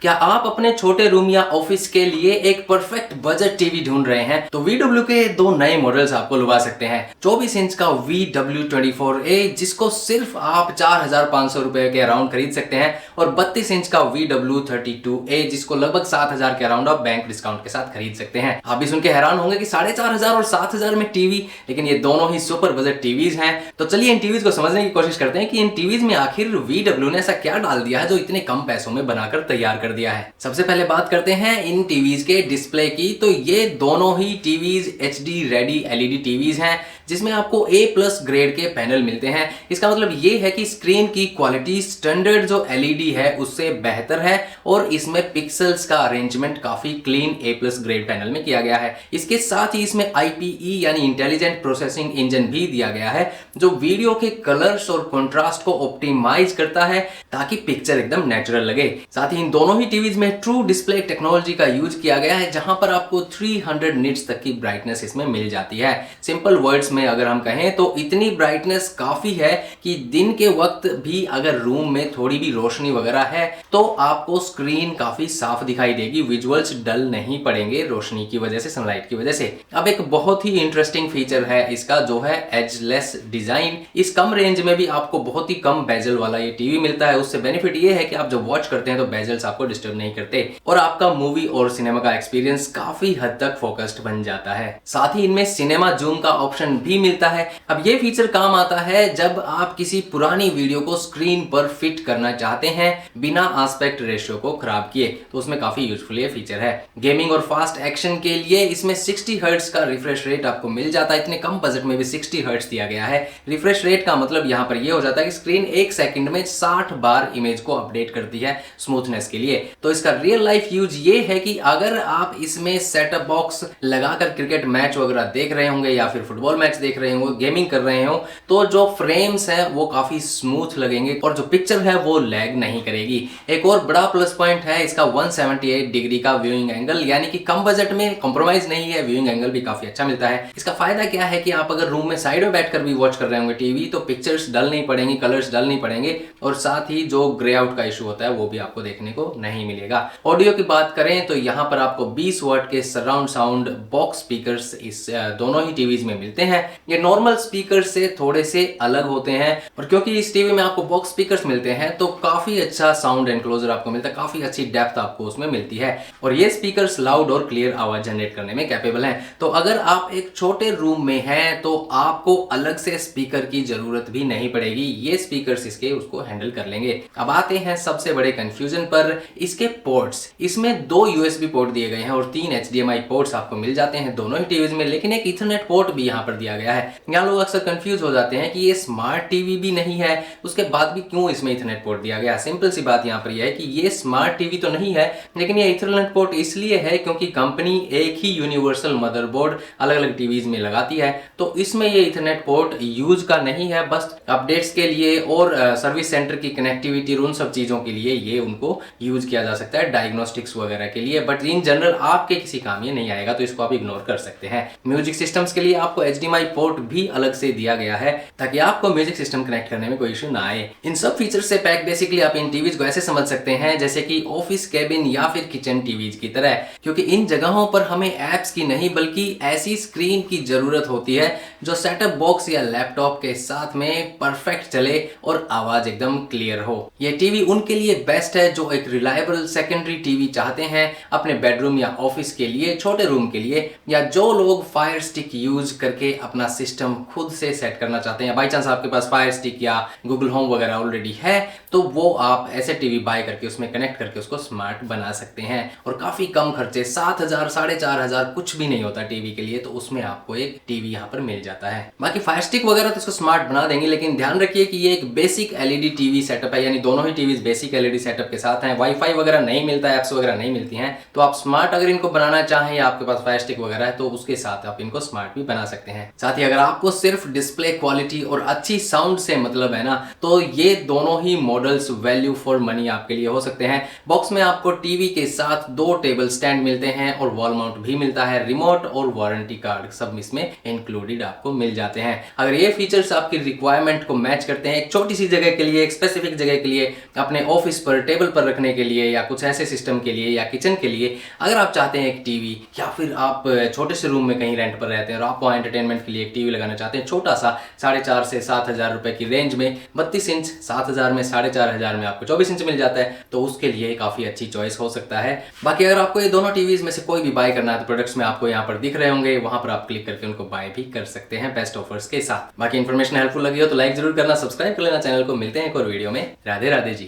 क्या आप अपने छोटे रूम या ऑफिस के लिए एक परफेक्ट बजट टीवी ढूंढ रहे हैं? तो VW के दो नए मॉडल्स आपको लुभा सकते हैं। 24 इंच का VW24A जिसको सिर्फ आप 4,500 रुपए के अराउंड खरीद सकते हैं, और 32 इंच का VW32A जिसको लगभग 7,000 के अराउंड आप बैंक डिस्काउंट के साथ खरीद सकते हैं। आप भी सुन के हैरान होंगे कि 4,500 और 7,000 में टीवी, लेकिन ये दोनों ही सुपर बजट टीवीज हैं। तो चलिए इन टीवीज को समझने की कोशिश करते हैं कि इन टीवीज में आखिर VW ने ऐसा क्या डाल दिया है जो इतने कम पैसों में बनाकर तैयार कर दिया है। सबसे पहले बात करते हैं इन टीवीज के डिस्प्ले की। तो ये दोनों ही TVs HD ready LED TVs हैं जिसमें आपको A+ ग्रेड के पैनल मिलते हैं। इसका मतलब ये है कि स्क्रीन की क्वालिटी स्टैंडर्ड जो LED है उससे बेहतर है, और इसमें पिक्सल्स का अरेंजमेंट काफी क्लीन A+ ग्रेड पैनल में किया गया है। इसके साथ ही इसमें IPE यानी इंटेलिजेंट प्रोसेसिंग इंजन भी दिया गया है जो वीडियो के कलर्स और कंट्रास्ट को ऑप्टिमाइज करता है ताकि पिक्चर एकदम नेचुरल लगे। साथ ही इन दोनों ही टीवीज में ट्रू डिस्प्ले टेक्नोलॉजी का यूज किया गया है जहां पर आपको 300 निट्स तक की ब्राइटनेस इसमें मिल जाती है। सिंपल वर्ड्स में अगर हम कहें तो इतनी ब्राइटनेस काफी है कि दिन के वक्त भी अगर रूम में थोड़ी भी रोशनी वगैरह है तो आपको स्क्रीन काफी साफ दिखाई देगी, विजुअल्स डल नहीं पड़ेंगे रोशनी की वजह से, सनलाइट की वजह से। अब एक बहुत ही इंटरेस्टिंग फीचर है इसका जो है एजलेस डिजाइन। इस कम रेंज में भी आपको बहुत ही कम बेजल वाला ये टीवी मिलता है। उससे बेनिफिट ये है कि आप जब वॉच करते हैं तो बेजल्स आपको डिस्टर्ब नहीं करते और आपका मूवी और सिनेमा का एक्सपीरियंस काफी हद तक फोकस्ड बन जाता है। साथ ही इनमें सिनेमा जूम का ऑप्शन भी मिलता है। अब ये फीचर काम आता है जब आप किसी पुरानी वीडियो को स्क्रीन पर फिट करना चाहते हैं बिना आस्पेक्ट रेशियो को खराब किए, तो उसमें काफी यूजफुल ये फीचर है। गेमिंग और फास्ट एक्शन के लिए इसमें 60 हर्ट्ज का रिफ्रेश रेट आपको मिल जाता है। इतने कम बजट में भी 60 हर्ट्ज दिया गया है। रिफ्रेश रेट का मतलब यहाँ पर ये हो जाता है कि स्क्रीन 1 सेकंड में 60 बार इमेज को अपडेट करती है स्मूथनेस के लिए। तो इसका रियल लाइफ यूज ये है कि अगर आप इसमें सेटअप बॉक्स लगाकर क्रिकेट मैच वगैरह देख रहे होंगे या फिर फुटबॉल मैच देख रहे होंगे, गेमिंग कर रहे हो, तो जो फ्रेम्स हैं वो काफी स्मूथ लगेंगे और जो पिक्चर है वो लैग नहीं करेगी। एक और बड़ा प्लस पॉइंट है इसका 178 डिग्री का व्यूइंग एंगल, यानी कि कम बजट में कॉम्प्रोमाइज नहीं है, व्यूइंग एंगल भी काफी अच्छा मिलता है। इसका फायदा क्या है कि आप अगर रूम में साइड में बैठकर भी वॉच कर रहे होंगे टीवी तो पिक्चर्स डल नहीं पड़ेंगी, कलर्स डल नहीं पड़ेंगे, और साथ ही जो ग्रे आउट का इशू होता है वो भी आपको देखने को नहीं मिलेगा। ऑडियो की बात करें तो यहाँ पर आपको 20 वाट के सराउंड साउंड बॉक्स स्पीकर्स इस दोनों ही टीवीज में मिलते हैं। ये नॉर्मल स्पीकर से थोड़े से अलग होते हैं, और क्योंकि इस टीवी में आपको बॉक्स स्पीकर्स मिलते हैं तो काफी अच्छा साउंड एनक्लोजर आपको मिलता है, काफी अच्छी डेप्थ आपको उसमें मिलती है, और ये स्पीकर्स लाउड और क्लियर आवाज जनरेट करने में कैपेबल हैं। तो अगर आप एक छोटे रूम में हैं तो आपको अलग से स्पीकर की जरूरत भी नहीं पड़ेगी, ये स्पीकर्स इसके उसको हैंडल कर लेंगे। अब आते हैं सबसे बड़े कंफ्यूजन पर, इसके पोर्ट्स। इसमें 2 USB पोर्ट दिए गए हैं और 3 HDMI पोर्ट्स आपको मिल जाते हैं दोनों ही टीवीज में, लेकिन एक ईथरनेट पोर्ट भी यहाँ पर दिया गया है। यहाँ लोग अक्सर कंफ्यूज हो जाते हैं कि ये स्मार्ट टीवी भी नहीं है, उसके बाद भी क्यों इसमें ईथरनेट पोर्ट दिया गया। सिंपल सी बात यहाँ पर यह है कि ये स्मार्ट टीवी तो नहीं है, लेकिन ये ईथरनेट पोर्ट इसलिए है क्योंकि कंपनी एक ही यूनिवर्सल मदरबोर्ड अलग अलग टीवीज में लगाती है, तो इसमें ये ईथरनेट पोर्ट यूज का नहीं है, बस अपडेट्स के लिए और सर्विस सेंटर की कनेक्टिविटी उन सब चीजों के लिए ये उनको यूज किया जा सकता है, डायग्नोस्टिक्स वगैरह के लिए, बट इन जनरल आपके किसी काम ये नहीं आएगा, तो इसको आप इग्नोर कर सकते हैं। म्यूजिक सिस्टम्स के लिए आपको HDMI पोर्ट भी अलग से दिया गया है ताकि आपको म्यूजिक सिस्टम कनेक्ट करने में कोई इशू ना आए। इन सब फीचर्स से पैक बेसिकली आप इन टीवीज को ऐसे समझ सकते हैं जैसे कि ऑफिस कैबिन या फिर किचन टीवीज की तरह, क्योंकि इन जगहों पर हमें एप्स की नहीं बल्कि ऐसी स्क्रीन की जरूरत होती है जो सेटअप बॉक्स या लैपटॉप के साथ में परफेक्ट चले और आवाज एकदम क्लियर हो। ये टीवी उनके लिए बेस्ट है जो एक रिलायबल सेकेंडरी टीवी चाहते हैं अपने बेडरूम या ऑफिस के लिए, छोटे रूम के लिए, या जो लोग फायर स्टिक यूज करके अपना सिस्टम खुद से सेट करना चाहते हैं। बाई चांस आपके पास फायर स्टिक या गूगल होम वगैरह ऑलरेडी है तो वो आप ऐसे टीवी बाय करके उसमें कनेक्ट करके उसको स्मार्ट बना सकते हैं, और काफी कम खर्चे 7,000 4,500 कुछ भी नहीं होता टीवी के लिए, तो उसमें आपको एक टीवी यहाँ पर मिल जाता है। बाकी फायर स्टिक वगैरह तो इसको स्मार्ट बना देंगे, लेकिन ध्यान रखिए कि ये एक बेसिक LED टीवी सेटअप है, यानी दोनों ही टीवीज बेसिक LED सेटअप के साथ हैं। वाईफाई वगैरह नहीं मिलता है, एप्स वगैरह नहीं मिलती हैं, तो आप स्मार्ट अगर इनको बनाना चाहें या आपके पास फायर स्टिक वगैरह है तो उसके साथ आप इनको स्मार्ट भी बना सकते हैं। साथ ही अगर आपको सिर्फ डिस्प्ले क्वालिटी और अच्छी साउंड से मतलब है ना, तो ये दोनों ही मॉडल्स वैल्यू फॉर मनी आपके लिए हो सकते हैं। बॉक्स में आपको टीवी के साथ 2 टेबल स्टैंड मिलते हैं और वॉल माउंट भी मिलता है, रिमोट और वारंटी कार्ड सब इसमें इंक्लूडेड आपको मिल जाते हैं। अगर ये फीचर्स आपकी रिक्वायरमेंट को मैच करते हैं, एक छोटी सी जगह के लिए, एक स्पेसिफिक जगह के लिए, अपने ऑफिस पर टेबल पर रखने के लिए या कुछ ऐसे सिस्टम के लिए या किचन के लिए अगर आप चाहते हैं एक टीवी, या फिर आप छोटे से रूम में कहीं रेंट पर रहते हैं और आप वहाँ एंटरटेनमेंट के लिए एक टीवी लगाना चाहते हैं, छोटा सा 4,500 से 7,000 रुपए की रेंज में 32 इंच 7,000 में 4,500 में आपको 24 इंच मिल जाता है, तो उसके लिए काफ़ी अच्छी चॉइस हो सकता है। बाकी अगर आपको ये दोनों टीवीज में से कोई भी बाय करना है तो प्रोडक्ट्स में आपको यहाँ पर दिख रहे होंगे, वहाँ पर आप क्लिक करके उनको बाय भी कर सकते हैं बेस्ट ऑफर्स के साथ। बाकी इन्फॉर्मेशन हेल्पफुल लगी हो तो लाइक जरूर करना, सब्सक्राइब कर लेना चैनल को। मिलते हैं एक और वीडियो में। राधे राधे जी।